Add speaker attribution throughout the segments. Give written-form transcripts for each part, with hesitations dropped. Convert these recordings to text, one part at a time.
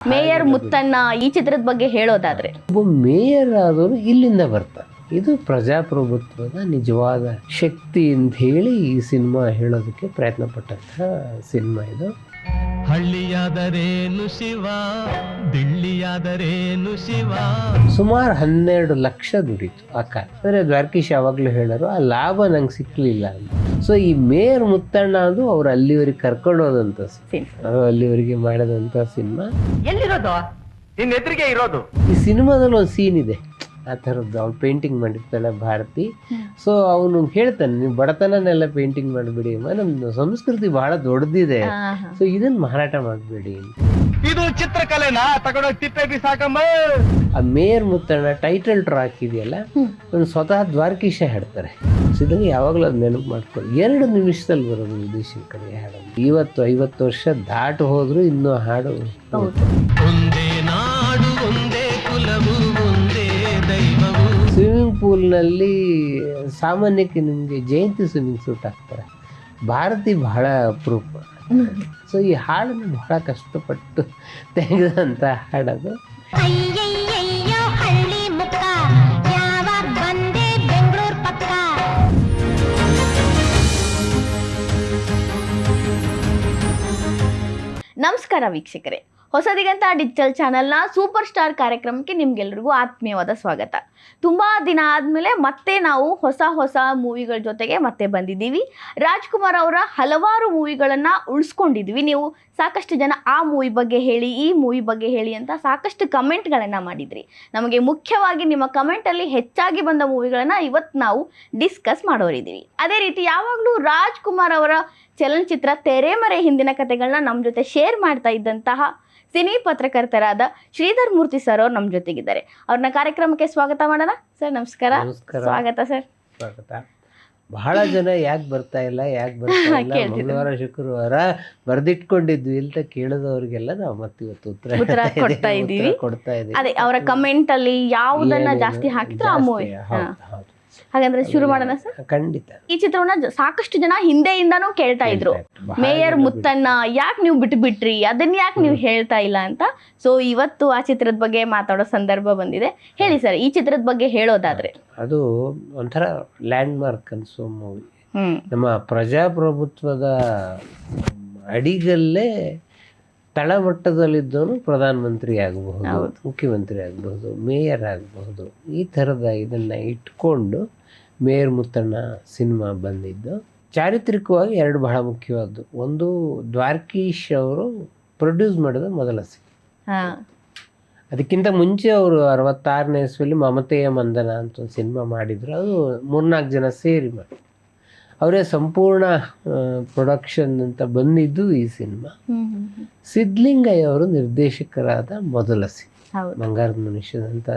Speaker 1: Mayor Muthanna ಈ ಚಿತ್ರದ ಬಗ್ಗೆ ಹೇಳೋದಾದ್ರೆ,
Speaker 2: ಒಬ್ಬ ಮೇಯರ್ ಆದವರು ಇಲ್ಲಿಂದ ಬರ್ತಾರೆ. ಇದು ಪ್ರಜಾಪ್ರಭುತ್ವದ ನಿಜವಾದ ಶಕ್ತಿ ಅಂತ ಹೇಳಿ ಈ ಸಿನಿಮಾ ಹೇಳೋದಕ್ಕೆ ಪ್ರಯತ್ನ ಪಟ್ಟಂತಹ ಸಿನಿಮಾ ಇದು.
Speaker 3: ಹಳ್ಳಿಯಾದರೇನು ಶಿವ, ದಿಳ್ಳಿಯಾದರೇನು ಶಿವ.
Speaker 2: ಸುಮಾರು 12 ಲಕ್ಷ ದುಡಿತು ಆ ಕಾಲ. ಅಂದರೆ ದ್ವಾರಕೀಶ್ ಯಾವಾಗಲೂ ಹೇಳೋರು ಆ ಲಾಭ ನಂಗೆ ಸಿಕ್ಕಲಿಲ್ಲ ಅಂತ. ಸೊ ಈ ಮೇಯರ್ ಮುತ್ತಣ್ಣ ಅದು ಅವ್ರು ಅಲ್ಲಿವರೆಗೆ ಕರ್ಕೊಂಡು ಹೋದಂಥ ಅಲ್ಲಿವರೆಗೆ ಮಾಡಿದಂಥ ಸಿನಿಮಾ.
Speaker 3: ಎಲ್ಲಿರೋದು? ನಿನ್ನ ಎದುರಿಗೆ ಇರೋದು.
Speaker 2: ಈ ಸಿನಿಮಾದಲ್ಲಿ ಒಂದು ಸೀನ್ ಇದೆ ಆ ಥರದ್ದು. ಅವ್ಳು ಪೇಂಟಿಂಗ್ ಮಾಡಿರ್ತಾಳೆ ಭಾರತಿ. ಸೊ ಅವನು ಹೇಳ್ತಾನೆ, ನೀವು ಬಡತನನೆಲ್ಲ ಪೇಂಟಿಂಗ್ ಮಾಡಿಬಿಡಿ, ನಮ್ಮ ಸಂಸ್ಕೃತಿ ಬಹಳ ದೊಡ್ಡದಿದೆ, ಸೊ ಇದನ್ನ ಮಾರಾಟ ಮಾಡಬೇಡಿ.
Speaker 3: ಇದು ಚಿತ್ರಕಲೆನಾ? ತಗೊಂಡೋಗಿ ತಿಪ್ಪೆ ಬಿಸಾಕಂಬ.
Speaker 2: ಆ ಮೇಯರ್ ಮುತ್ತಣ್ಣ ಟೈಟಲ್ ಟ್ರಾಕ್ ಇದೆಯಲ್ಲ, ಒಂದು ಸ್ವತಃ ದ್ವಾರಕೀಶ ಹಾಡ್ತಾರೆ. ಇದನ್ನು ಯಾವಾಗಲೂ ಅದು ನೆನಪು ಮಾಡ್ಕೊಳ್ಳಿ. 2 ನಿಮಿಷದಲ್ಲಿ ಬರೋದು ವಿದೇಶಿ ಕಡೆ ಹಾಡು. 50 ವರ್ಷ ದಾಟು ಹೋದ್ರು ಇನ್ನೂ ಹಾಡು.
Speaker 3: ಒಂದೇ ನಾಡು, ಒಂದೇ ಕುಲವು, ಒಂದೇ ದೈವವು.
Speaker 2: ಸ್ವಿಮ್ಮಿಂಗ್ ಪೂಲ್ನಲ್ಲಿ ಸಾಮಾನ್ಯಕ್ಕೆ ನಿಮಗೆ ಜಯಂತಿ ಸ್ವಿಮ್ಮಿಂಗ್ ಸೂಟ್ ಹಾಕ್ತಾರೆ. ಭಾರತಿ ಬಹಳ ಅಪರೂಪ. ಸೊ ಈ ಹಾಡನ್ನು ಬಹಳ ಕಷ್ಟಪಟ್ಟು ತೆಗೆದಂಥ ಹಾಡದು.
Speaker 1: ನಮಸ್ಕಾರ ವೀಕ್ಷಕರೇ, ಹೊಸದಿಗಂತ ಡಿಜಿಟಲ್ ಚಾನೆಲ್ನ ಸೂಪರ್ ಸ್ಟಾರ್ ಕಾರ್ಯಕ್ರಮಕ್ಕೆ ನಿಮ್ಗೆಲ್ರಿಗೂ ಆತ್ಮೀಯವಾದ ಸ್ವಾಗತ. ತುಂಬ ದಿನ ಆದಮೇಲೆ ಮತ್ತೆ ನಾವು ಹೊಸ ಮೂವಿಗಳ ಜೊತೆಗೆ ಮತ್ತೆ ಬಂದಿದ್ದೀವಿ. ರಾಜ್ಕುಮಾರ್ ಅವರ ಹಲವಾರು ಮೂವಿಗಳನ್ನು ಉಳಿಸ್ಕೊಂಡಿದ್ವಿ. ನೀವು ಸಾಕಷ್ಟು ಜನ ಆ ಮೂವಿ ಬಗ್ಗೆ ಹೇಳಿ, ಈ ಮೂವಿ ಬಗ್ಗೆ ಹೇಳಿ ಅಂತ ಸಾಕಷ್ಟು ಕಮೆಂಟ್ಗಳನ್ನು ಮಾಡಿದ್ರಿ. ನಮಗೆ ಮುಖ್ಯವಾಗಿ ನಿಮ್ಮ ಕಮೆಂಟಲ್ಲಿ ಹೆಚ್ಚಾಗಿ ಬಂದ ಮೂವಿಗಳನ್ನು ಇವತ್ತು ನಾವು ಡಿಸ್ಕಸ್ ಮಾಡೋರಿದ್ದೀವಿ. ಅದೇ ರೀತಿ ಯಾವಾಗಲೂ ರಾಜ್ಕುಮಾರ್ ಅವರ ಚಲನಚಿತ್ರ ತೆರೆಮರೆ ಹಿಂದಿನ ಕಥೆಗಳನ್ನ ನಮ್ಮ ಜೊತೆ ಶೇರ್ ಮಾಡ್ತಾ ಇದ್ದಂತಹ ಸಿನಿ ಪತ್ರಕರ್ತರಾದ ಶ್ರೀಧರ್ ಮೂರ್ತಿ ಸರ್ ಅವರು ನಮ್ಮ ಜೊತೆಗಿದ್ದಾರೆ. ಅವ್ರನ್ನ ಕಾರ್ಯಕ್ರಮಕ್ಕೆ ಸ್ವಾಗತ ಮಾಡೋಣ. ಸರ್ ನಮಸ್ಕಾರ. ಸ್ವಾಗತ ಸರ್.
Speaker 2: ಸ್ವಾಗತ. ಬಹಳ ಜನ ಯಾಕೆ ಬರ್ತಾ ಇಲ್ಲ ಮಂಗಳವಾರ ಶುಕ್ರವಾರ ಬರ್ದಿಟ್ಕೊಂಡಿದ್ವಿ ಅಂತ ಕೇಳಿದವ್ರಿಗೆಲ್ಲ ನಾವು ಮತ್ತೆ ಇವತ್ತು ಉತ್ತರ ಕೊಡ್ತಾ ಇದ್ದೀವಿ.
Speaker 1: ಅದೇ ಅವರ ಕಮೆಂಟ್ ಅಲ್ಲಿ ಯಾವುದನ್ನ ಜಾಸ್ತಿ ಹಾಕಿದ್ರು ಆ ಮೂವಿ. ಹಾಗಂದ್ರೆ ಶುರು ಮಾಡೋಣ ಸರ್?
Speaker 2: ಖಂಡಿತ.
Speaker 1: ಈ ಚಿತ್ರವನ್ನ ಸಾಕಷ್ಟು ಜನ ಹಿಂದೆಯಿಂದಾನು ಕೇಳ್ತಾ ಇದ್ರು, ಮೇಯರ್ ಮುತ್ತಣ್ಣ ಯಾಕೆ ನೀವು ಬಿಟ್ಬಿಟ್ರಿ, ಅದನ್ನ ಯಾಕೆ ನೀವು ಹೇಳ್ತಾ ಇಲ್ಲ ಅಂತ. ಸೊ ಇವತ್ತು ಆ ಚಿತ್ರದ ಬಗ್ಗೆ ಮಾತಾಡೋ ಸಂದರ್ಭ ಬಂದಿದೆ. ಹೇಳಿ ಸರ್, ಈ ಚಿತ್ರದ ಬಗ್ಗೆ ಹೇಳೋದಾದ್ರೆ.
Speaker 2: ಅದು ಒಂಥರ ಲ್ಯಾಂಡ್ ಮಾರ್ಕ್ ಅನ್ಸೋ ಮೂವಿ. ನಮ್ಮ ಪ್ರಜಾಪ್ರಭುತ್ವದ ಅಡಿಗಲ್ಲೇ ತಳಮಟ್ಟದಲ್ಲಿದ್ದವನು ಪ್ರಧಾನಮಂತ್ರಿ ಆಗಬಹುದು, ಮುಖ್ಯಮಂತ್ರಿ ಆಗಬಹುದು, ಮೇಯರ್ ಆಗಬಹುದು. ಈ ಥರದ ಇದನ್ನು ಇಟ್ಕೊಂಡು ಮೇಯರ್ ಮುತ್ತಣ್ಣ ಸಿನಿಮಾ ಬಂದಿದ್ದು. ಚಾರಿತ್ರಿಕವಾಗಿ 2 ಬಹಳ ಮುಖ್ಯವಾದ್ದು. ಒಂದು, ದ್ವಾರಕೀಶ್ ಅವರು ಪ್ರೊಡ್ಯೂಸ್ ಮಾಡಿದ ಮೊದಲ ಸಿನಿಮಾ. ಅದಕ್ಕಿಂತ ಮುಂಚೆ ಅವರು 66ನೇ ಇಸ್ವಿಯಲ್ಲಿ ಮಮತೆಯ ಮಂದನ ಅಂತ ಒಂದು ಸಿನಿಮಾ ಮಾಡಿದರು. ಅದು 3-4 ಜನ ಸೇರಿ ಮಾಡಿ ಅವರೇ ಸಂಪೂರ್ಣ ಪ್ರೊಡಕ್ಷನ್ ಅಂತ ಬಂದಿದ್ದು ಈ ಸಿನಿಮಾ. ಸಿದ್ಲಿಂಗಯ್ಯ ಅವರು ನಿರ್ದೇಶಕರಾದ ಮೊದಲ ಸಿನಿಮಾ ಬಂಗಾರದ ಮನುಷ್ಯದಂತ.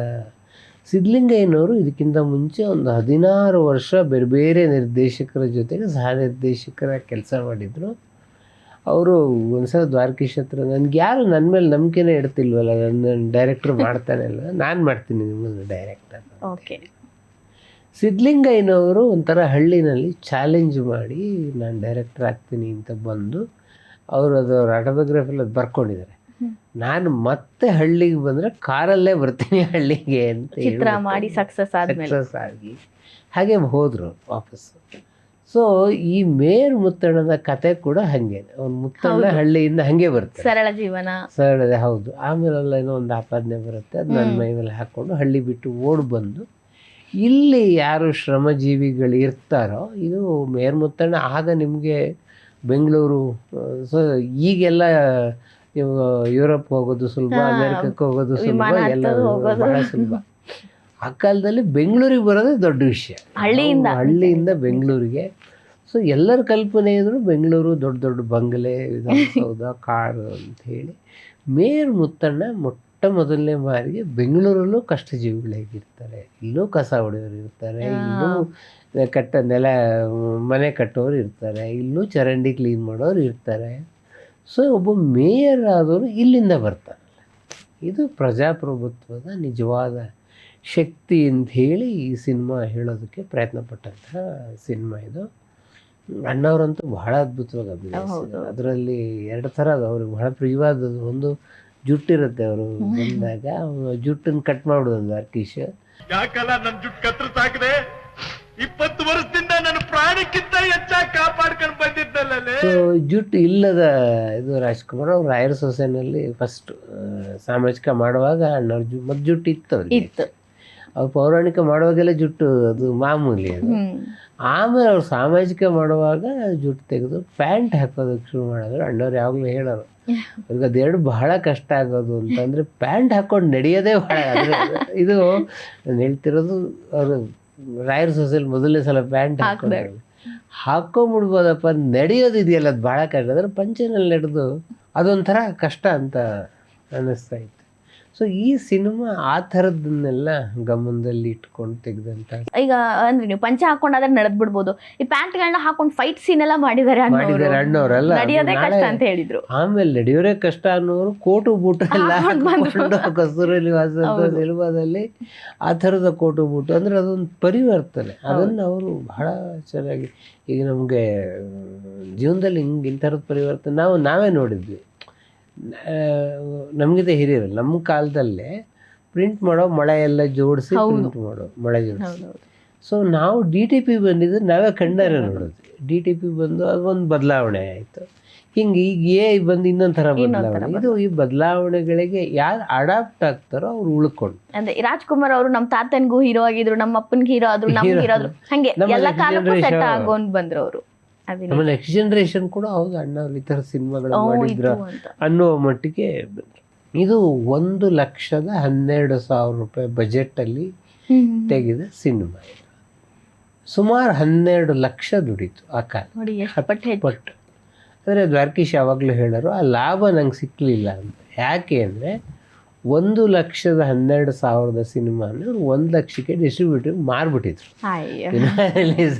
Speaker 2: ಸಿದ್ಲಿಂಗಯ್ಯನವರು ಇದಕ್ಕಿಂತ ಮುಂಚೆ ಒಂದು 16 ವರ್ಷ ಬೇರೆ ಬೇರೆ ನಿರ್ದೇಶಕರ ಜೊತೆಗೆ ಸಹ ನಿರ್ದೇಶಕರ ಕೆಲಸ ಮಾಡಿದರು. ಅವರು ಒಂದ್ಸಲ ದ್ವಾರಕೀಶ್ ಹತ್ರ, ನನಗೆ ಯಾರು ನನ್ನ ಮೇಲೆ ನಂಬಿಕೆನೇ ಇಡ್ತಿಲ್ವಲ್ಲ, ನನ್ನ ಡೈರೆಕ್ಟ್ರ್ ಮಾಡ್ತಾನೆ ಅಲ್ಲ, ನಾನು ಮಾಡ್ತೀನಿ ನಿಮ್ಮನ್ನು ಡೈರೆಕ್ಟರ್.
Speaker 1: ಓಕೆ.
Speaker 2: ಸಿದ್ಲಿಂಗಯ್ಯನವರು ಒಂಥರ ಹಳ್ಳಿನಲ್ಲಿ ಚಾಲೆಂಜ್ ಮಾಡಿ ನಾನು ಡೈರೆಕ್ಟರ್ ಆಗ್ತೀನಿ ಅಂತ ಬಂದು ಅವರು ಅದರ ಆಟೋಗ್ರಾಫಿಯಲ್ಲಿ ಅದು ಬರ್ಕೊಂಡಿದ್ದಾರೆ. ನಾನು ಮತ್ತೆ ಹಳ್ಳಿಗೆ ಬಂದರೆ ಕಾರಲ್ಲೇ ಬರ್ತೀನಿ ಹಳ್ಳಿಗೆ ಅಂತ
Speaker 1: ಚಿತ್ರ ಮಾಡಿ ಸಕ್ಸಸ್
Speaker 2: ಆಗಿ ಹಾಗೆ ಹೋದರು ವಾಪಸ್. ಸೊ ಈ ಮೇಯರ್ ಮುತ್ತಣ್ಣದ ಕತೆ ಕೂಡ ಹಾಗೆ. ಅವ್ನು ಮುತ್ತಣ್ಣ ಹಳ್ಳಿಯಿಂದ ಹಾಗೆ ಬರ್ತಾರೆ,
Speaker 1: ಸರಳ ಜೀವನ,
Speaker 2: ಸರಳದೆ. ಹೌದು. ಆಮೇಲೆಲ್ಲ ಏನೋ ಒಂದು ಆಪಾದನೆ ಬರುತ್ತೆ, ಅದು ನನ್ನ ಮೈ ಮೇಲೆ ಹಾಕ್ಕೊಂಡು ಹಳ್ಳಿ ಬಿಟ್ಟು ಓಡಿ ಬಂದು ಇಲ್ಲಿ ಯಾರು ಶ್ರಮಜೀವಿಗಳು ಇರ್ತಾರೋ, ಇದು ಮೇಯರ್ ಮುತ್ತಣ್ಣ. ಆಗ ನಿಮಗೆ ಬೆಂಗಳೂರು, ಸೊ ಈಗೆಲ್ಲ ನೀವು ಯುರೋಪ್ ಹೋಗೋದು ಸುಲಭ, ಅಮೇರಿಕಕ್ಕೆ ಹೋಗೋದು ಸುಲಭ, ಎಲ್ಲ ಬಹಳ ಸುಲಭ. ಆ ಕಾಲದಲ್ಲಿ ಬೆಂಗಳೂರಿಗೆ ಬರೋದೇ ದೊಡ್ಡ ವಿಷಯ, ಹಳ್ಳಿಯಿಂದ ಬೆಂಗಳೂರಿಗೆ. ಸೊ ಎಲ್ಲರ ಕಲ್ಪನೆ ಇದ್ರು ಬೆಂಗಳೂರು ದೊಡ್ಡ ದೊಡ್ಡ ಬಂಗಲೆ, ವಿಧಾನಸೌಧ, ಕಾರು ಅಂತ ಹೇಳಿ. ಮೇಯರ್ ಮುತ್ತಣ್ಣ ಮೊದಲನೇ ಬಾರಿಗೆ ಬೆಂಗಳೂರಲ್ಲೂ ಕಷ್ಟಜೀವಿಗಳಾಗಿರ್ತಾರೆ, ಇಲ್ಲೂ ಕಸ ಹೊಡೆಯೋರು ಇರ್ತಾರೆ, ಇಲ್ಲೂ ಮನೆ ಕಟ್ಟೋರು ಇರ್ತಾರೆ, ಇಲ್ಲೂ ಚರಂಡಿ ಕ್ಲೀನ್ ಮಾಡೋರು ಇರ್ತಾರೆ. ಸೊ ಒಬ್ಬ ಮೇಯರ್ ಆದವರು ಇಲ್ಲಿಂದ ಬರ್ತಾರಲ್ಲ, ಇದು ಪ್ರಜಾಪ್ರಭುತ್ವದ ನಿಜವಾದ ಶಕ್ತಿ ಅಂತ ಹೇಳಿ ಈ ಸಿನಿಮಾ ಹೇಳೋದಕ್ಕೆ ಪ್ರಯತ್ನ ಪಟ್ಟಂತಹ ಸಿನಿಮಾ ಇದು. ಅಣ್ಣವರಂತೂ ಬಹಳ ಅದ್ಭುತವಾಗಿ ಅಭಿನಯಿಸಿದ್ದಾರೆ. ಅದರಲ್ಲಿ 2 ಥರ ಅವ್ರಿಗೆ ಬಹಳ ಪ್ರಿಯವಾದದ್ದು. ಒಂದು ಜುಟ್ಟಿರುತ್ತೆ ಅವರು ಬಂದಾಗ ಜುಟ್ಟನ್ನು ಕಟ್ ಮಾಡೋದು ದ್ವಾರಕೀಶ್.
Speaker 3: ಯಾಕಲ್ಲ ನನ್ ಜುಟ್ ಕತ್ತರಿಸಾಕದೆ 20 ವರ್ಷದಿಂದ ನನ್ನ ಪ್ರಾಣಕ್ಕಿಂತ ಹೆಚ್ಚಾಗಿ ಕಾಪಾಡ್ಕೊಂಡು ಬಂದಿದ್ದಲ್ಲೇ.
Speaker 2: ಸೊ ಜುಟ್ಟು ಇಲ್ಲದ ಇದು ರಾಜ್ಕುಮಾರ್ ಅವ್ರು ರಾಯರ ಸೊಸೈನಲ್ಲಿ ಫಸ್ಟ್ ಸಾಮಾಜಿಕ ಮಾಡುವಾಗ ಅಣ್ಣವ್ರ ಮತ್ತು ಜುಟ್ಟು ಇತ್ತು ಅವ್ರಿಗೆ. ಅವ್ರು ಪೌರಾಣಿಕ ಮಾಡುವಾಗೆಲ್ಲ ಜುಟ್ಟು ಅದು ಮಾಮೂಲಿ ಅದು. ಆಮೇಲೆ ಅವ್ರು ಸಾಮಾಜಿಕ ಮಾಡುವಾಗ ಜುಟ್ಟು ತೆಗೆದು ಪ್ಯಾಂಟ್ ಹಾಕೋದಕ್ಕೆ ಶುರು ಮಾಡಿದ್ರು. ಅಣ್ಣವ್ರು ಯಾವಾಗಲೂ ಹೇಳೋರು ಅವ್ರಿಗೆ ಅದೆರಡು ಬಹಳ ಕಷ್ಟ ಆಗೋದು ಅಂತಂದರೆ ಪ್ಯಾಂಟ್ ಹಾಕೊಂಡು ನಡೆಯೋದೇ ಬಹಳ. ಅಂದರೆ ಇದು ನಾನು ಹೇಳ್ತಿರೋದು ಅವರು ರಾಯರ ಸೊಸೈಲ್ ಮೊದಲನೇ ಸಲ ಪ್ಯಾಂಟ್ ಹಾಕೊಂಬಿಡ್ಬೋದಪ್ಪ, ನಡೆಯೋದು ಇದೆಯಲ್ಲ ಅದು ಭಾಳ ಕಷ್ಟ. ಅಂದರೆ ಪಂಚೆನಲ್ಲಿ ನಡೆದು ಅದೊಂಥರ ಕಷ್ಟ ಅಂತ ಅನ್ನಿಸ್ತಾ ಇತ್ತು. ಸೊ ಈ ಸಿನಿಮಾ ಆ ಥರದ್ದನ್ನೆಲ್ಲ ಗಮನದಲ್ಲಿ ಇಟ್ಕೊಂಡು ತೆಗೆದಂಥ.
Speaker 1: ಈಗ ಅಂದ್ರೆ ನೀವು ಪಂಚೆ ಹಾಕೊಂಡಾದ್ರೆ ನಡೆದ್ ಬಿಡ್ಬೋದು, ಈ ಪ್ಯಾಂಟ್ಗಳನ್ನ ಹಾಕೊಂಡು ಫೈಟ್ ಸೀನ್ ಎಲ್ಲ ಮಾಡಿದ್ದಾರೆ
Speaker 2: ಅಣ್ಣವರೆಲ್ಲ.
Speaker 1: ನಡೆಯೋದೇ ಕಷ್ಟ ಅಂತ ಹೇಳಿದ್ರು.
Speaker 2: ಆಮೇಲೆ ನಡೆಯೋರೇ ಕಷ್ಟ ಅನ್ನೋರು ಕೋಟು ಬೂಟು ಎಲ್ಲ ಹಾಕೊಂಡು ಕಸ್ತೂರಲ್ಲಿ ವಾಸದ ಸಿನಿಮಾದಲ್ಲಿ ಆ ಥರದ ಕೋಟು ಬೂಟು ಅಂದರೆ ಅದೊಂದು ಪರಿವರ್ತನೆ. ಅದನ್ನು ಅವರು ಬಹಳ ಚೆನ್ನಾಗಿ, ಈಗ ನಮಗೆ ಜೀವನದಲ್ಲಿ ಇಂಥರದ ಪರಿವರ್ತನೆ ನಾವೇ ನೋಡಿದ್ವಿ. ನಮಗಿಂತ ಹಿರಿಯರಲ್ಲ, ನಮ್ಮ ಕಾಲದಲ್ಲೇ ಪ್ರಿಂಟ್ ಮಾಡೋ ಮಳೆ ಎಲ್ಲ ಜೋಡಿಸಿ ಪ್ರಿಂಟ್ ಮಾಡೋ ಮಳೆ ಜೋಡಿಸಿ. ಸೊ ನಾವು DTP ಬಂದಿದ್ದು ನಾವೇ ಕಣ್ಣಾರೆ ನೋಡೋದು. DTP ಬಂದು ಅದೊಂದು ಬದಲಾವಣೆ ಆಯಿತು. ಹಿಂಗೆ ಈಗ ಬಂದು ಇನ್ನೊಂದು ಥರ ಬದಲಾವಣೆ. ಇದು ಈ ಬದಲಾವಣೆಗಳಿಗೆ ಯಾರು ಅಡಾಪ್ಟ್ ಆಗ್ತಾರೋ ಅವ್ರು ಉಳ್ಕೊಂಡು.
Speaker 1: ಅಂದ್ರೆ ರಾಜ್ಕುಮಾರ್ ಅವರು ನಮ್ಮ ತಾತನಿಗೂ ಹೀರೋ ಆಗಿದ್ರು, ನಮ್ಮ ಅಪ್ಪನಿಗೆ ಹೀರೋ ಆದ್ರು, ನಮ್ಗೆ ಹೀರೋ ಆದ್ರು, ಹಂಗೆ ಎಲ್ಲ ಕಾಲಕ್ಕೂ ಸೆಟ್ ಆಗೋನ್ ಬಂದ್ರು ಅವರು.
Speaker 2: ಆಮೇಲೆ ನೆಕ್ಸ್ಟ್ ಜನರೇಷನ್ ಕೂಡ ಹೌದು ಅಣ್ಣವ್ರು ಈ ಥರ ಸಿನಿಮಾಗಳು ಮಾಡಿದ್ರ ಅನ್ನುವ ಮಟ್ಟಿಗೆ ಬಂದರು. ಇದು 1,12,000 ರೂಪಾಯಿ ಬಜೆಟಲ್ಲಿ ತೆಗೆದ ಸಿನಿಮಾ. ಸುಮಾರು 12 ಲಕ್ಷ ದುಡೀತು ಆ ಕಾಲ. ಪಟ್ಟು ಅಂದರೆ ದ್ವಾರಕೀಶ್ ಯಾವಾಗಲೂ ಹೇಳೋರು ಆ ಲಾಭ ನಂಗೆ ಸಿಕ್ಕಲಿಲ್ಲ ಅಂತ. ಯಾಕೆ ಅಂದರೆ 1,12,000 ಸಿನಿಮಾ ಅಂದರೆ 1 ಲಕ್ಷಕ್ಕೆ ಡಿಸ್ಟ್ರಿಬ್ಯೂಟರ್ ಮಾರ್ಬಿಟ್ಟಿದ್ರು. ರಿಲೀಸ್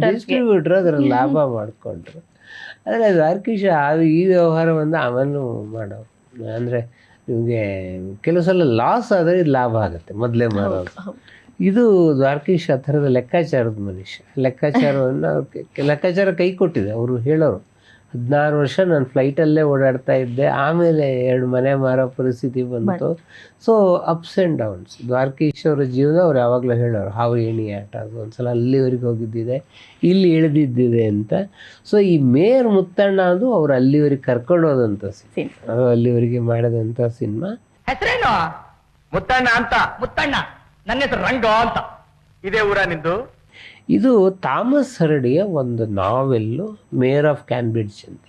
Speaker 2: ಡಿಸ್ಟ್ರಿಬ್ಯೂಟರ್ ಅದರ ಲಾಭ ಮಾಡಿಕೊಂಡ್ರು. ಆದರೆ ದ್ವಾರಕೀಶ್ ಈ ವ್ಯವಹಾರವನ್ನು ಆಮೇಲೆ ಮಾಡೋರು. ಅಂದರೆ ನಿಮಗೆ ಕೆಲವು ಸಲ ಲಾಸ್ ಆದರೆ ಇದು ಲಾಭ ಆಗುತ್ತೆ ಮೊದಲೇ ಮಾರೋದು. ಇದು ದ್ವಾರಕೀಶ್ ಆ ಥರದ ಲೆಕ್ಕಾಚಾರದ ಮನುಷ್ಯ. ಲೆಕ್ಕಾಚಾರ ಕೈ ಕೊಟ್ಟಿದೆ. ಅವರು ಹೇಳೋರು 16 ವರ್ಷ ನಾನು ಫ್ಲೈಟಲ್ಲೇ ಓಡಾಡ್ತಾ ಇದ್ದೆ, ಆಮೇಲೆ 2 ಮನೆ ಮಾರೋ ಪರಿಸ್ಥಿತಿ ಬಂತು. So ups and downs. Dwarakish ಅವರ ಜೀವನ ಅವ್ರು ಯಾವಾಗಲೂ ಹೇಳೋರು ಹಾವು ಏಣಿ ಆಟ. ಅದು ಒಂದ್ಸಲ ಅಲ್ಲಿವರೆಗೆ ಹೋಗಿದ್ದಿದೆ, ಇಲ್ಲಿ ಇಳಿದಿದ್ದಿದೆ ಅಂತ. ಸೊ ಈ ಮೇಯರ್ ಮುತ್ತಣ್ಣ ಅದು ಅವ್ರು ಅಲ್ಲಿವರೆಗೆ ಕರ್ಕೊಂಡು ಹೋದಂಥ ಸಿನಿಮಾ, ಅದು ಅಲ್ಲಿವರೆಗೆ ಮಾಡಿದಂಥ ಸಿನಿಮಾ.
Speaker 3: ಹೆಸರೇನು? ಮುತ್ತಣ್ಣ ಅಂತ. ಮುತ್ತಣ್ಣ, ನನ್ನ ಹೆಸರು ರಂಗ ಅಂತ. ಇದೇ ಊರ ನಿಂದು?
Speaker 2: ಇದು ಥಾಮಸ್ ಹರ್ಡಿಯ ಒಂದು ನಾವೆಲ್ಲು ಮೇಯರ್ ಆಫ್ ಕ್ಯಾನ್ಬ್ರಿಡ್ಜ್ ಅಂತ.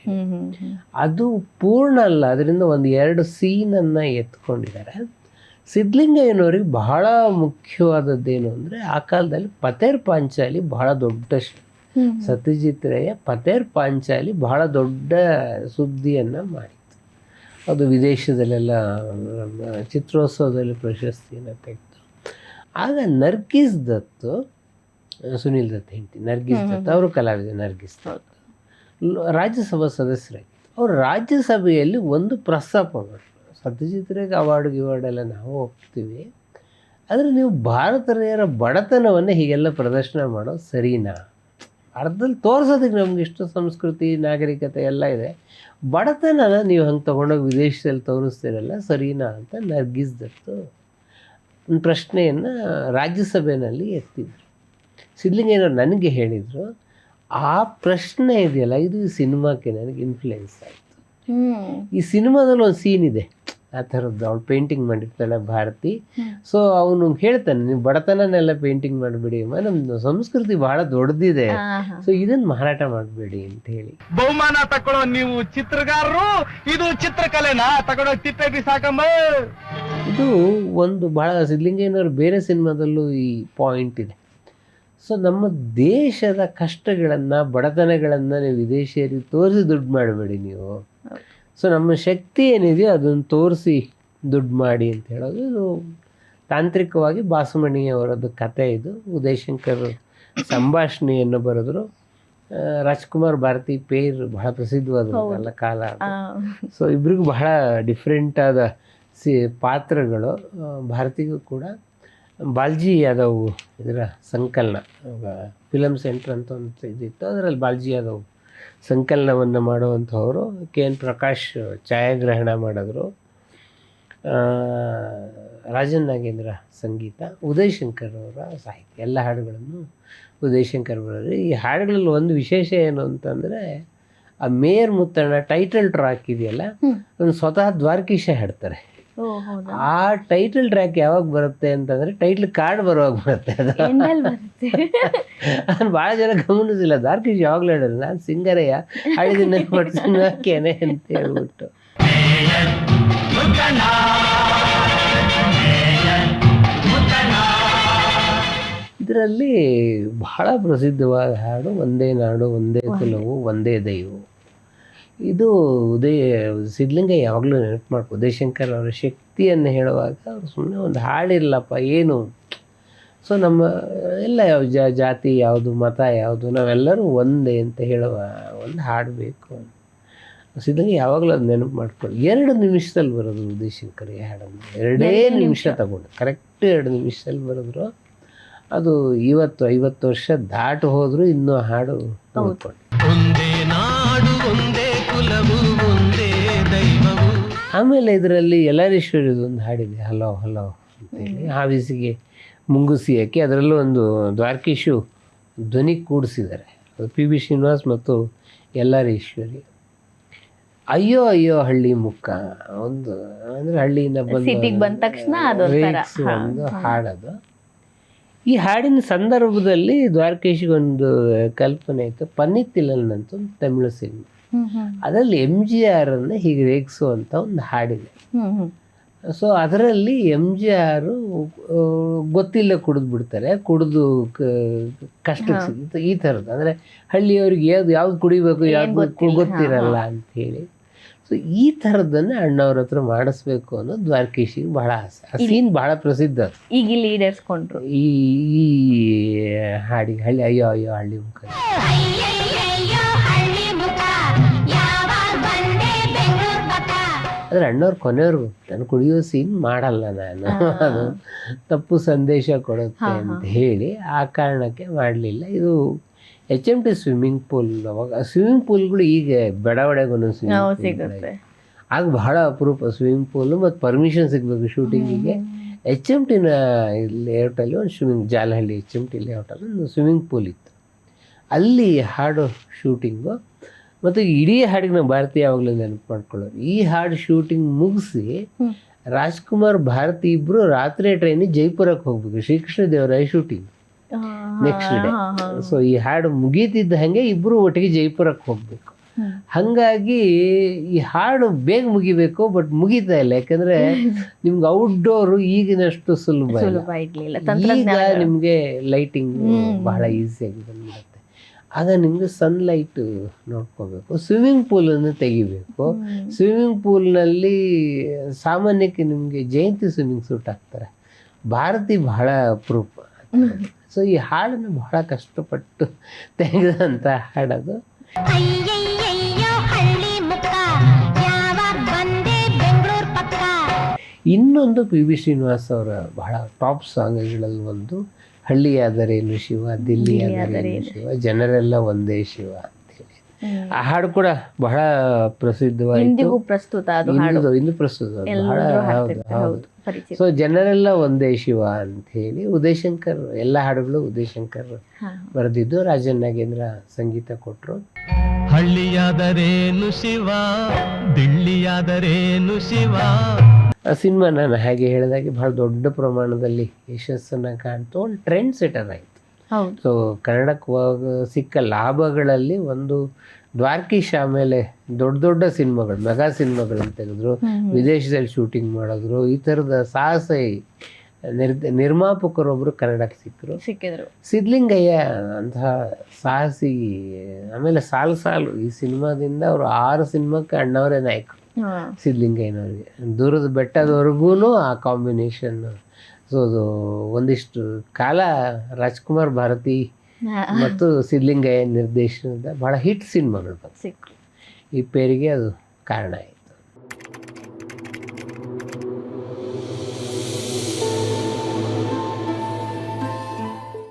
Speaker 2: ಅದು ಪೂರ್ಣ ಅಲ್ಲ, ಅದರಿಂದ 1-2 ಸೀನನ್ನು ಎತ್ಕೊಂಡಿದ್ದಾರೆ. ಸಿದ್ಧಲಿಂಗಯ್ಯನವ್ರಿಗೆ ಬಹಳ ಮುಖ್ಯವಾದದ್ದೇನು ಅಂದರೆ ಆ ಕಾಲದಲ್ಲಿ ಪತೇರ್ ಪಾಂಚಾಲಿ ಬಹಳ ದೊಡ್ಡ ಸತ್ಯಜಿತ್ ರೇಯ ಪತೇರ್ ಪಾಂಚಾಲಿ ಬಹಳ ದೊಡ್ಡ ಸುದ್ದಿಯನ್ನು ಮಾಡಿತ್ತು. ಅದು ವಿದೇಶದಲ್ಲೆಲ್ಲ ಚಿತ್ರೋತ್ಸವದಲ್ಲಿ ಪ್ರಶಸ್ತಿಯನ್ನು ತೆಗೆದು. ಆಗ ನರ್ಗಿಸ್ ದತ್ತು, ಸುನಿಲ್ ದತ್ ಹೇಳ್ತೀನಿ, ನರ್ಗಿಸ್ ದತ್ ಅವರು ಕಲಾವಿದ. ನರ್ಗಿಸ್ ದತ್ ರಾಜ್ಯಸಭಾ ಸದಸ್ಯರಾಗಿತ್ತು. ಅವರು ರಾಜ್ಯಸಭೆಯಲ್ಲಿ ಒಂದು ಪ್ರಸ್ತಾಪ ಮಾಡಿದ್ರು, ಸತ್ಯಜಿತ್ ರೇಗೆ ಗಿವಾರ್ಡೆಲ್ಲ ನಾವು ಹೋಗ್ತೀವಿ, ಆದರೆ ನೀವು ಭಾರತೀಯರ ಬಡತನವನ್ನು ಹೀಗೆಲ್ಲ ಪ್ರದರ್ಶನ ಮಾಡೋದು ಸರಿನಾ? ಅರ್ಧದಲ್ಲಿ ತೋರಿಸೋದಕ್ಕೆ ನಮ್ಗೆ ಇಷ್ಟು ಸಂಸ್ಕೃತಿ ನಾಗರಿಕತೆ ಎಲ್ಲ ಇದೆ, ಬಡತನನ ನೀವು ಹಂಗೆ ತೊಗೊಂಡೋಗಿ ವಿದೇಶದಲ್ಲಿ ತೋರಿಸ್ತೀರಲ್ಲ ಸರಿನಾ ಅಂತ ನರ್ಗಿಸ್ ದತ್ತು ಒಂದು ಪ್ರಶ್ನೆಯನ್ನು ರಾಜ್ಯಸಭೆಯಲ್ಲಿ ಎತ್ತಿದ್ರು. ಸಿದ್ಧಲಿಂಗಯ್ಯನವ್ರು ನನಗೆ ಹೇಳಿದರು, ಆ ಪ್ರಶ್ನೆ ಇದೆಯಲ್ಲ ಇದು ಈ ಸಿನಿಮಾಕ್ಕೆ ನನಗೆ ಇನ್ಫ್ಲುಯೆನ್ಸ್ ಆಯಿತು. ಈ ಸಿನಿಮಾದಲ್ಲಿ ಒಂದು ಸೀನ್ ಇದೆ ಆ ಥರದ್ದು. ಅವಳು ಪೇಂಟಿಂಗ್ ಮಾಡಿರ್ತಾಳೆ ಭಾರತಿ. ಸೊ ಅವನು ಹೇಳ್ತಾನೆ, ನೀವು ಬಡತನನೆಲ್ಲ ಪೇಂಟಿಂಗ್ ಮಾಡಬೇಡಿ, ನಮ್ಮ ಸಂಸ್ಕೃತಿ ಬಹಳ ದೊಡ್ಡದಿದೆ, ಸೊ ಇದನ್ನು ಮಾರಾಟ ಮಾಡಬೇಡಿ ಅಂತ ಹೇಳಿ.
Speaker 3: ಬಹುಮಾನ ತಗೊಳ್ಳೋ ನೀವು ಚಿತ್ರಗಾರರು, ಇದು ಚಿತ್ರಕಲೆನಾ? ತಗೊಂಡೋಗಿ ತಿಪ್ಪೆ ಬಿಸಾಕಂಬ.
Speaker 2: ಇದು ಒಂದು ಬಹಳ ಸಿದ್ಧಲಿಂಗಯ್ಯನವ್ರು ಬೇರೆ ಸಿನಿಮಾದಲ್ಲೂ ಈ ಪಾಯಿಂಟ್ ಇದೆ. ಸೊ ನಮ್ಮ ದೇಶದ ಕಷ್ಟಗಳನ್ನು ಬಡತನಗಳನ್ನು ನೀವು ವಿದೇಶಿಯರಿಗೆ ತೋರಿಸಿ ದುಡ್ಡು ಮಾಡಬೇಡಿ ನೀವು. ಸೊ ನಮ್ಮ ಶಕ್ತಿ ಏನಿದೆಯೋ ಅದನ್ನು ತೋರಿಸಿ ದುಡ್ಡು ಮಾಡಿ ಅಂತ ಹೇಳೋದು. ಇದು ತಾಂತ್ರಿಕವಾಗಿ ಬಾಸುಮಣಿಯವರದ್ದು ಕತೆ. ಇದು ಉದಯಶಂಕರ್ ಸಂಭಾಷಣೆಯನ್ನು ಬರೆದ್ರು. ರಾಜ್ಕುಮಾರ್ ಭಾರತಿ ಪೇರ್ ಬಹಳ ಪ್ರಸಿದ್ಧವಾದ ಕಾಲ. ಸೊ ಇಬ್ರಿಗೂ ಬಹಳ ಡಿಫ್ರೆಂಟ್ ಆದ ಪಾತ್ರಗಳು. ಭಾರತಿಗೂ ಕೂಡ ಬಾಲ್ಜಿ ಯಾದವ್ ಇದರ ಸಂಕಲನ, ಫಿಲಮ್ ಸೆಂಟರ್ ಅಂತ ಒಂದು ಇದಿತ್ತು, ಅದರಲ್ಲಿ ಬಾಲ್ಜಿ ಯಾದವ್ ಸಂಕಲನವನ್ನು ಮಾಡುವಂಥವರು. ಕೆ ಎನ್ ಪ್ರಕಾಶ್ ಛಾಯಾಗ್ರಹಣ ಮಾಡಿದ್ರು, ರಾಜನ್ ನಾಗೇಂದ್ರ ಸಂಗೀತ, ಉದಯ್ ಶಂಕರ್ ಅವರ ಸಾಹಿತ್ಯ. ಎಲ್ಲ ಹಾಡುಗಳನ್ನು ಉದಯ್ ಶಂಕರ್ ಬರೋದು. ಈ ಹಾಡುಗಳಲ್ಲಿ ಒಂದು ವಿಶೇಷ ಏನು ಅಂತಂದರೆ, ಆ ಮೇಯರ್ ಮುತ್ತಣ್ಣ ಟೈಟಲ್ ಟ್ರ್ಯಾಕ್ ಇದೆಯಲ್ಲ, ಒಂದು ಸ್ವತಃ ದ್ವಾರಕೀಶ ಹಾಡ್ತಾರೆ. ಆ ಟೈಟಲ್ ಟ್ರ್ಯಾಕ್ ಯಾವಾಗ ಬರುತ್ತೆ ಅಂತಂದರೆ ಟೈಟಲ್ ಕಾರ್ಡ್ ಬರುವಾಗ ಬರುತ್ತೆ. ನಾನು ಭಾಳ ಜನ ಗಮನಿಸಿಲ್ಲ, ದ್ವಾರಕೀಶ್ ಯಾವಾಗಲೂ ಹೇಳಿದ್ರು, ನಾನು ಸಿಂಗರಯ್ಯ ಹಾಡಿದ್ದೀನಿ ಪಡ್ಸೋಕೇನೆ ಅಂತ ಹೇಳ್ಬಿಟ್ಟು. ಇದರಲ್ಲಿ ಬಹಳ ಪ್ರಸಿದ್ಧವಾದ ಹಾಡು ಒಂದೇ ನಾಡು ಒಂದೇ ಕುಲವು ಒಂದೇ ದೈವವು. ಇದು ಸಿದ್ಧಲಿಂಗಯ್ಯ ಯಾವಾಗಲೂ ನೆನಪು ಮಾಡ್ಕೊ. ಉದಯಶಂಕರ್ ಅವರ ಶಕ್ತಿಯನ್ನು ಹೇಳುವಾಗ ಅವರು ಸುಮ್ಮನೆ ಒಂದು ಹಾಡಿರಲಪ್ಪ ಏನು. ಸೊ ನಮ್ಮ ಎಲ್ಲ ಜಾತಿ ಯಾವುದು, ಮತ ಯಾವುದು, ನಾವೆಲ್ಲರೂ ಒಂದೇ ಅಂತ ಹೇಳುವ ಒಂದು ಹಾಡು ಬೇಕು. ಸಿದ್ಧಲಿಂಗಯ್ಯ ಯಾವಾಗಲೂ ಅದು ನೆನಪು ಮಾಡ್ಕೊಳ್ಳಿ. 2 ನಿಮಿಷದಲ್ಲಿ ಬರೋದು ಉದಯಶಂಕರ್ ಈ ಹಾಡನ್ನು, 2 ನಿಮಿಷ ತಗೊಂಡು ಕರೆಕ್ಟ್ 2 ನಿಮಿಷದಲ್ಲಿ ಬರೆದ್ರು. ಅದು 50 ವರ್ಷ ದಾಟು ಹೋದರೂ ಇನ್ನೂ ಹಾಡು ನೋಡ್ಕೊಂಡು. ಆಮೇಲೆ ಇದರಲ್ಲಿ ಯಲ್ಲಾರೀಶ್ವರಿದು ಒಂದು ಹಾಡಿದೆ, ಹಲೋ ಹಲೋ ಅಂತೇಳಿ, ಹಾವಿಸಿಗೆ ಮುಂಗುಸಿಯಕ್ಕೆ. ಅದರಲ್ಲೂ ಒಂದು ದ್ವಾರಕೀಶು ಧ್ವನಿ ಕೂಡಿಸಿದ್ದಾರೆ. ಅದು ಪಿ ಬಿ ಶ್ರೀನಿವಾಸ್ ಮತ್ತು ಯಲ್ಲಾರೀಶ್ವರಿ. ಅಯ್ಯೋ ಅಯ್ಯೋ ಹಳ್ಳಿ ಮುಕ್ಕ, ಒಂದು ಅಂದರೆ ಹಳ್ಳಿಯಿಂದ
Speaker 1: ಬಂದ ತಕ್ಷಣ
Speaker 2: ಒಂದು ಹಾಡದು. ಈ ಹಾಡಿನ ಸಂದರ್ಭದಲ್ಲಿ ದ್ವಾರಕೀಶಿಗೊಂದು ಕಲ್ಪನೆ ಇತ್ತು. ಪನ್ನಿತ್ತಿಲ್ಲನ್ ಅಂತ ಒಂದು ತಮಿಳು ಸಿನಿಮಾ, ಅದರಲ್ಲಿ MGR ಅನ್ನು ಹೀಗೆ ರೇಗಿಸುವಂಥ ಒಂದು ಹಾಡಿದೆ. ಸೊ ಅದರಲ್ಲಿ MGR ಗೊತ್ತಿಲ್ಲ ಕುಡಿದು ಬಿಡ್ತಾರೆ, ಕುಡಿದು ಕಷ್ಟಕ್ಕೆ ಸಿಗುತ್ತೆ ಈ ಥರದ್ದು. ಅಂದರೆ ಹಳ್ಳಿಯವ್ರಿಗೆ ಯಾವ್ದು ಕುಡಿಬೇಕು ಯಾವ್ದು ಗೊತ್ತಿರಲ್ಲ ಅಂಥೇಳಿ. ಸೊ ಈ ಥರದ್ದನ್ನು ಅಣ್ಣವ್ರ ಹತ್ರ ಮಾಡಿಸ್ಬೇಕು ಅನ್ನೋದು ದ್ವಾರಕೀಶಿಗೆ ಬಹಳ ಆಸೆ. ಆ ಸೀನ್ ಬಹಳ ಪ್ರಸಿದ್ಧ.
Speaker 1: ಈಗ ಲೀಡರ್ಸ್ಕೊಂಡ್ರು
Speaker 2: ಈ ಹಾಡಿಗೆ ಹಳ್ಳಿ ಅಯ್ಯೋ ಅಯ್ಯೋ ಹಳ್ಳಿ ಮುಖ. ಆದರೆ ಅಣ್ಣವ್ರು ಕೊನೆಯವ್ರಿಗೂ ನಾನು ಕುಡಿಯೋ ಸೀನ್ ಮಾಡಲ್ಲ, ನಾನು ಅದು ತಪ್ಪು ಸಂದೇಶ ಕೊಡುತ್ತೆ ಅಂತ ಹೇಳಿ ಆ ಕಾರಣಕ್ಕೆ ಮಾಡಲಿಲ್ಲ. ಇದು HMT ಸ್ವಿಮ್ಮಿಂಗ್ ಪೂಲ್. ಅವಾಗ ಸ್ವಿಮ್ಮಿಂಗ್ ಪೂಲ್ಗಳು ಈಗ ಬೆಡವಡೆಗೊಂದು ಸ್ವಿಮ್ಮಿಂಗ್ ಪೂಲ್ ಆಗ ಬಹಳ ಅಪರೂಪ ಸ್ವಿಮ್ಮಿಂಗ್ ಪೂಲು, ಮತ್ತು ಪರ್ಮಿಷನ್ ಸಿಗಬೇಕು ಶೂಟಿಂಗಿಗೆ. HMT ಲೇಔಟಲ್ಲಿ ಒಂದು ಸ್ವಿಮ್ಮಿಂಗ್, ಜಾಲಹಳ್ಳಿ HMT ಲೇಔಟಲ್ಲಿ ಒಂದು ಸ್ವಿಮ್ಮಿಂಗ್ ಪೂಲ್ ಇತ್ತು. ಅಲ್ಲಿ ಹಾಡು ಶೂಟಿಂಗು, ಮತ್ತು ಇಡೀ ಹಾಡಿಗೆ ನಾವು ಭಾರತಿ ಯಾವಾಗಲೂ ನೆನಪು ಮಾಡ್ಕೊಳ್ಳೋರು. ಈ ಹಾಡು ಶೂಟಿಂಗ್ ಮುಗಿಸಿ ರಾಜ್ಕುಮಾರ್ ಭಾರತಿ ಇಬ್ಬರು ರಾತ್ರಿ ಟ್ರೈನಿಗೆ ಜೈಪುರಕ್ಕೆ ಹೋಗ್ಬೇಕು, Srikrishna Devaraya shooting next day. So ಈ ಹಾಡು ಮುಗೀತಿದ್ದ ಹಾಗೆ ಇಬ್ಬರು ಒಟ್ಟಿಗೆ ಜೈಪುರಕ್ಕೆ ಹೋಗ್ಬೇಕು. ಹಾಗಾಗಿ ಈ ಹಾಡು ಬೇಗ ಮುಗಿಬೇಕು, ಬಟ್ ಮುಗೀತಾ ಇಲ್ಲ. ಯಾಕಂದರೆ ನಿಮ್ಗೆ ಔಟ್ಡೋರು ಈಗಿನಷ್ಟು ಸುಲಭ ಇಲ್ಲ. ಈಗ ನಿಮಗೆ ಲೈಟಿಂಗ್ ಬಹಳ ಈಸಿಯಾಗಿ ಬಂದ್ಬಿಡುತ್ತೆ. ಆಗ ನಿಮಗೆ ಸನ್ಲೈಟ್ ನೋಡ್ಕೋಬೇಕು, ಸ್ವಿಮ್ಮಿಂಗ್ ಪೂಲನ್ನು ತೆಗಿಬೇಕು. ಸ್ವಿಮ್ಮಿಂಗ್ ಪೂಲ್ನಲ್ಲಿ ಸಾಮಾನ್ಯಕ್ಕೆ ನಿಮಗೆ ಜಯಂತಿ ಸ್ವಿಮ್ಮಿಂಗ್ ಸೂಟ್ ಹಾಕ್ತಾರೆ, ಭಾರತಿ ಬಹಳ ಅಪರೂಪ. ಸೊ ಈ ಹಾಡನ್ನು ಬಹಳ ಕಷ್ಟಪಟ್ಟು ತೆಗೆದಂಥ ಹಾಡದು. ಇನ್ನೊಂದು ಪಿ ಬಿ ಶ್ರೀನಿವಾಸ್ ಅವರ ಬಹಳ ಟಾಪ್ ಸಾಂಗ್ಗಳಲ್ಲಿ ಒಂದು ಹಳ್ಳಿಯಾದರೇನು ಶಿವ, ದಿಲ್ಲಿಯಾದರೇನು ಶಿವ, ಜನರೆಲ್ಲ ಒಂದೇ ಶಿವ ಅಂತೇಳಿ. ಆ ಹಾಡು ಕೂಡ ಬಹಳ ಪ್ರಸಿದ್ಧವಾಯಿತು, ಇಂದು ಪ್ರಸ್ತುತ ಬಹಳ. ಹೌದು. ಸೊ ಜನರೆಲ್ಲ ಒಂದೇ ಶಿವ ಅಂತ ಹೇಳಿ ಉದಯಶಂಕರ್, ಎಲ್ಲ ಹಾಡುಗಳು ಉದಯಶಂಕರ್ ಬರೆದಿದ್ದು, ರಾಜನ್ ನಾಗೇಂದ್ರ ಸಂಗೀತ ಕೊಟ್ಟರು.
Speaker 3: ಹಳ್ಳಿಯಾದರೇನು ಶಿವ, ದಿಲ್ಲಿಯಾದರೇನು ಶಿವ.
Speaker 2: ಆ ಸಿನಿಮಾ ನಾನು ಹಾಗೆ ಹೇಳಿದಾಗೆ ಬಹಳ ದೊಡ್ಡ ಪ್ರಮಾಣದಲ್ಲಿ ಯಶಸ್ಸನ್ನು ಕಾಣ್ತು, ಒಂದು ಟ್ರೆಂಡ್ ಸೆಟರ್ ಆಯಿತು. ಸೊ ಕನ್ನಡಕ್ಕೆ ಸಿಕ್ಕ ಲಾಭಗಳಲ್ಲಿ ಒಂದು ದ್ವಾರಕೀಶ್ ಆಮೇಲೆ ದೊಡ್ಡ ದೊಡ್ಡ ಸಿನಿಮಾಗಳು, ಮೆಗಾ ಸಿನಿಮಾಗಳನ್ನು ತೆಗೆದ್ರು, ವಿದೇಶದಲ್ಲಿ ಶೂಟಿಂಗ್ ಮಾಡಿದ್ರು. ಈ ಥರದ ಸಾಹಸಿ ನಿರ್ಮಾಪಕರೊಬ್ಬರು ಕನ್ನಡಕ್ಕೆ ಸಿಕ್ಕಿದ್ರು. ಸಿದ್ಧಲಿಂಗಯ್ಯ ಅಂತಹ ಸಾಹಸಿ. ಆಮೇಲೆ ಸಾಲು ಈ ಸಿನಿಮಾದಿಂದ ಅವರು 6 ಸಿನಿಮಾಕ್ಕೆ ಅಣ್ಣವರೇ ನಾಯಕರು ಸಿದ್ಧಲಿಂಗಯ್ಯನವ್ರಿಗೆ. ದೂರದ ಬೆಟ್ಟದವರೆಗೂ ಆ ಕಾಂಬಿನೇಷನ್. ಸೊ ಅದು ಒಂದಿಷ್ಟು ಕಾಲ ರಾಜ್ಕುಮಾರ್ ಭಾರತಿ ಮತ್ತು ಸಿದ್ಧಲಿಂಗಯ್ಯ ನಿರ್ದೇಶನದ ಬಹಳ ಹಿಟ್ ಸಿನಿಮಾಗಳು ಬಂತು. ಈ ಪೇರಿಗೆ ಅದು ಕಾರಣ ಆಯಿತು.